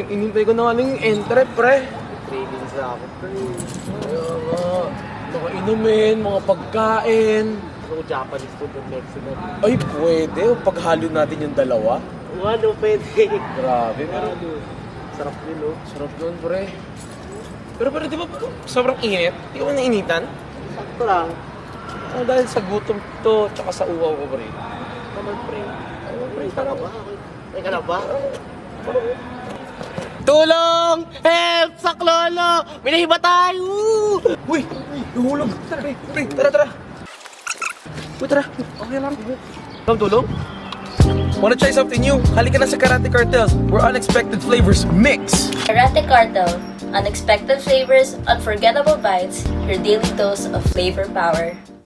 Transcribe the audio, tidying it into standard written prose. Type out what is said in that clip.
Inintay ko na nga lang yung entre, pre. Trading sa ako. Kaya nga, mga inumin, mga pagkain. Gusto ko Japanese food and Mexican. Ay, pwede. Paghalo natin yung dalawa. Ano, pwede. Grabe, pero Sarap yun, no? sarap nun, pre. Pero di ba sobrang init? Di ka ba nainitan? Sakto lang. Dahil sa gutom to, tsaka sa uwaw ko, pre. Naman, pre. Ayun, pre, Ka na parang... ba? Ay, ka na ba? Tulong! Help! Saklolo! Minahiba tayo! Uy! Nahulog! Pre, tara! Uy, tara! Okay lang. Come, tulong? Wanna try something new? Halika na sa Karate Cartel, where unexpected flavors mix! Karate Cartel. Unexpected flavors, unforgettable bites, your daily dose of flavor power.